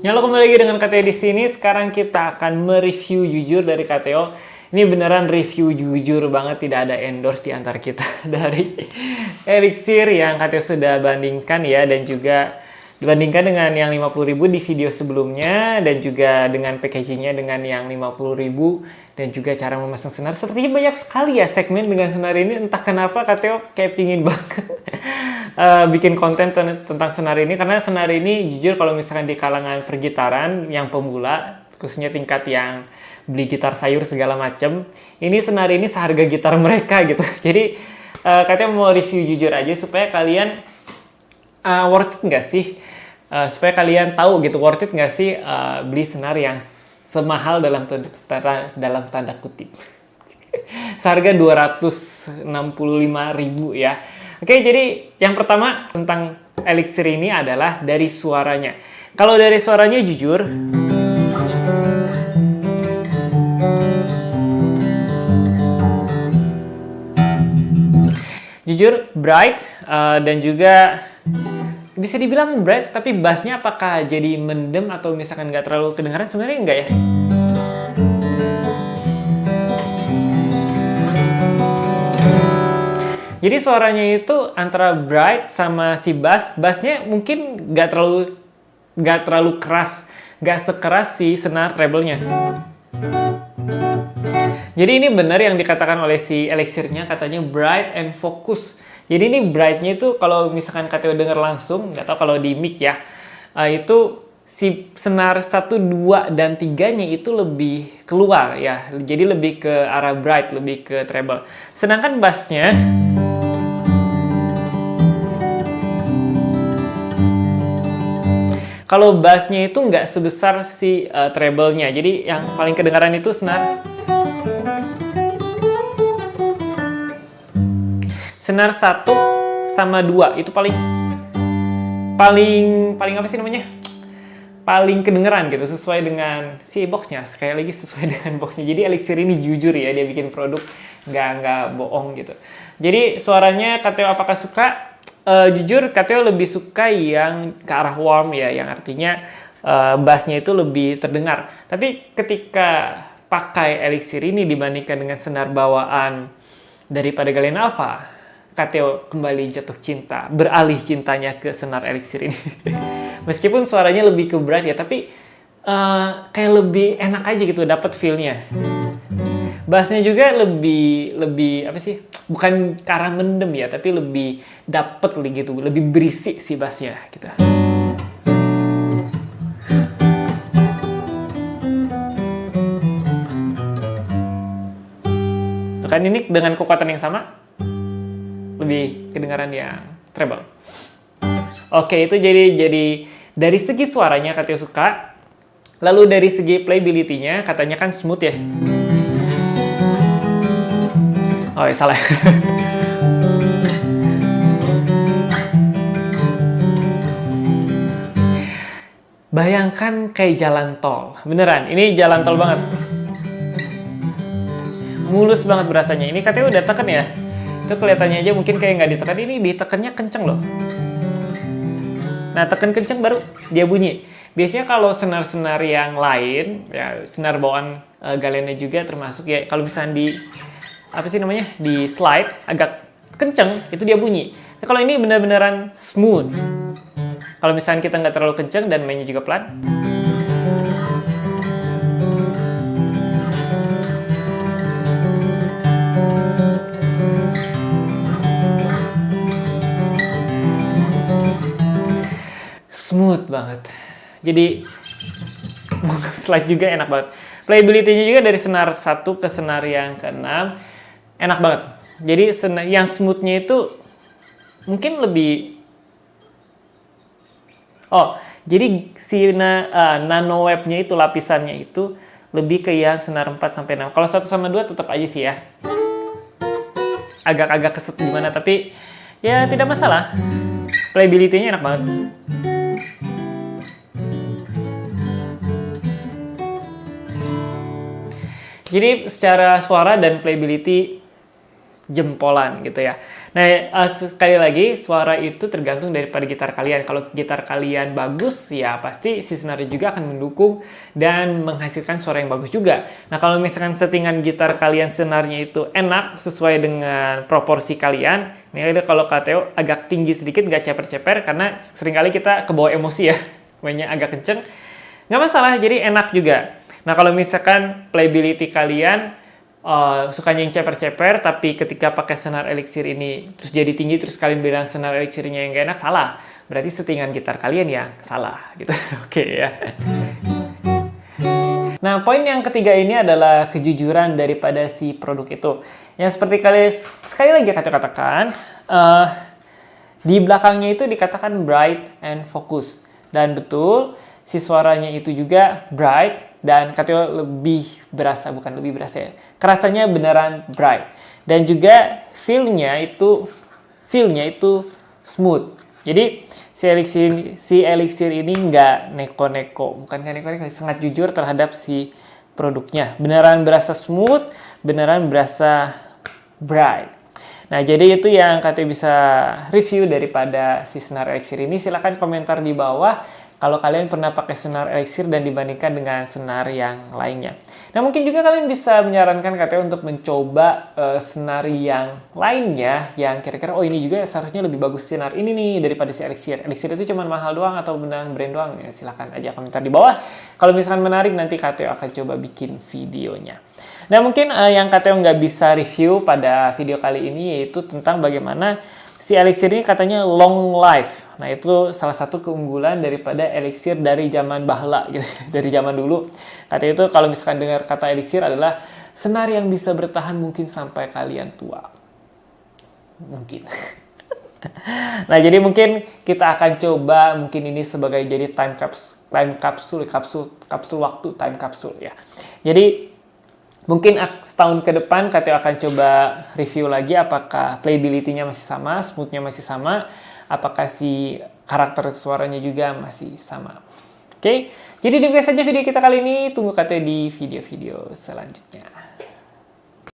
Halo, kembali lagi dengan KTO di sini. Sekarang kita akan mereview jujur dari KTO. Ini beneran review jujur banget, tidak ada endorse di antara kita dari Elixir yang KTO sudah bandingkan ya, dan juga dibandingkan dengan yang 50.000 di video sebelumnya, dan juga dengan packagingnya dengan yang 50.000, dan juga cara memasang senar. Sepertinya banyak sekali ya segmen dengan senar ini, entah kenapa KTO kayak pingin banget bikin konten tentang senar ini, karena senar ini jujur kalau misalkan di kalangan pergitaran yang pemula, khususnya tingkat yang beli gitar sayur segala macem, ini senar ini seharga gitar mereka gitu. Jadi katanya mau review jujur aja supaya kalian worth it nggak sih, supaya kalian tahu gitu worth it nggak sih beli senar yang semahal dalam tanda kutip seharga 265.000 ya. Oke, jadi yang pertama tentang Elixir ini adalah dari suaranya. Kalau dari suaranya jujur, bright, dan juga bisa dibilang bright, tapi bassnya apakah jadi mendem atau misalkan nggak terlalu kedengaran? Sebenarnya enggak ya. Jadi suaranya itu antara bright sama si bassnya mungkin nggak terlalu keras, nggak sekeras si senar treble-nya. Jadi ini benar yang dikatakan oleh si Elixir-nya, katanya bright and focus. Jadi ini bright-nya itu kalau misalkan KTO dengar langsung, nggak tahu kalau di mic ya, itu si senar 1, 2, dan 3-nya itu lebih keluar ya. Jadi lebih ke arah bright, lebih ke treble. Sedangkan bass-nya kalau bassnya itu nggak sebesar si treble-nya. Jadi yang paling kedengaran itu senar 1 sama 2 itu paling apa sih namanya? Paling kedengeran gitu, sesuai dengan si boxnya. Sekali lagi sesuai dengan boxnya. Jadi Elixir ini jujur ya, dia bikin produk nggak bohong gitu. Jadi suaranya KTO apakah suka? Jujur KTO lebih suka yang ke arah warm ya, yang artinya bassnya itu lebih terdengar. Tapi ketika pakai Elixir ini dibandingkan dengan senar bawaan daripada Galena Alpha, KTO kembali jatuh cinta, beralih cintanya ke senar Elixir ini. Meskipun suaranya lebih ke bright ya, tapi kayak lebih enak aja gitu, dapat feel-nya. Bassnya juga lebih apa sih? Bukan ke arah mendem ya, tapi lebih dapet gitu, lebih berisik si bassnya gitu. Kan ini dengan kekuatan yang sama, lebih kedengaran yang treble. Oke, itu jadi dari segi suaranya KTO suka. Lalu dari segi playability-nya katanya kan smooth ya. Oh ya, salah. Bayangkan kayak jalan tol. Beneran, ini jalan tol banget. Mulus banget berasanya. Ini katanya udah tekan ya. Itu kelihatannya aja mungkin kayak nggak ditekan. Ini ditekannya kenceng loh. Nah, tekan kenceng baru dia bunyi. Biasanya kalau senar-senar yang lain, ya senar bawaan Galena juga termasuk ya. Kalau misalnya di apa sih namanya, di slide agak kenceng, itu dia bunyi. Nah, kalau ini benar-benaran smooth. Kalau misalnya kita nggak terlalu kenceng dan mainnya juga pelan, smooth banget. Jadi mau slide juga enak banget. Playability-nya juga dari senar 1 ke senar yang ke-6 enak banget. Jadi yang smooth-nya itu mungkin lebih jadi si nano web-nya itu, lapisannya itu lebih ke yang senar 4 sampai 6. Kalau 1 sama 2 tetap aja sih ya. Agak-agak keset gimana, tapi ya tidak masalah. Playability-nya enak banget. Jadi secara suara dan playability jempolan gitu ya. Nah, sekali lagi suara itu tergantung daripada gitar kalian. Kalau gitar kalian bagus ya pasti si senarnya juga akan mendukung dan menghasilkan suara yang bagus juga. Nah, kalau misalkan settingan gitar kalian senarnya itu enak sesuai dengan proporsi kalian, ini ada kalau KTO agak tinggi sedikit, nggak ceper-ceper karena seringkali kita kebawa emosi ya, mainnya agak kenceng, nggak masalah, jadi enak juga. Nah, kalau misalkan playability kalian sukanya yang ceper-ceper, tapi ketika pakai senar Elixir ini terus jadi tinggi, terus kalian bilang senar Elixirnya yang gak enak, salah. Berarti settingan gitar kalian yang salah gitu. Oke ya. Nah, poin yang ketiga ini adalah kejujuran daripada si produk itu. Yang seperti kalian sekali lagi katakan, di belakangnya itu dikatakan bright and focus. Dan betul, si suaranya itu juga bright dan katanya lebih berasa, bukan lebih berasa ya. Kerasanya beneran bright. Dan juga feel-nya itu smooth. Jadi si Elixir ini nggak neko-neko, bukan nggak neko-neko, sangat jujur terhadap si produknya. Beneran berasa smooth, beneran berasa bright. Nah, jadi itu yang katanya bisa review daripada si senar Elixir ini. Silahkan komentar di bawah kalau kalian pernah pakai senar Elixir dan dibandingkan dengan senar yang lainnya. Nah, mungkin juga kalian bisa menyarankan katanya untuk mencoba senar yang lainnya yang kira-kira oh ini juga seharusnya lebih bagus senar ini nih daripada si Elixir. Elixir itu cuma mahal doang atau beneran brand doang? Ya, silahkan aja komentar di bawah. Kalau misalkan menarik, nanti KTO akan coba bikin videonya. Nah, mungkin yang KTO nggak bisa review pada video kali ini yaitu tentang bagaimana si Elixir ini katanya long life. Nah, itu salah satu keunggulan daripada Elixir dari zaman bahla gitu, dari zaman dulu. Katanya itu kalau misalkan dengar kata Elixir adalah senar yang bisa bertahan mungkin sampai kalian tua. Mungkin. Nah, jadi mungkin kita akan coba mungkin ini sebagai jadi kapsul waktu, time capsule ya. Jadi mungkin setahun ke depan KTO akan coba review lagi apakah playability-nya masih sama, smooth-nya masih sama, apakah si karakter suaranya juga masih sama. Oke, jadi demikian saja video kita kali ini. Tunggu KTO di video-video selanjutnya.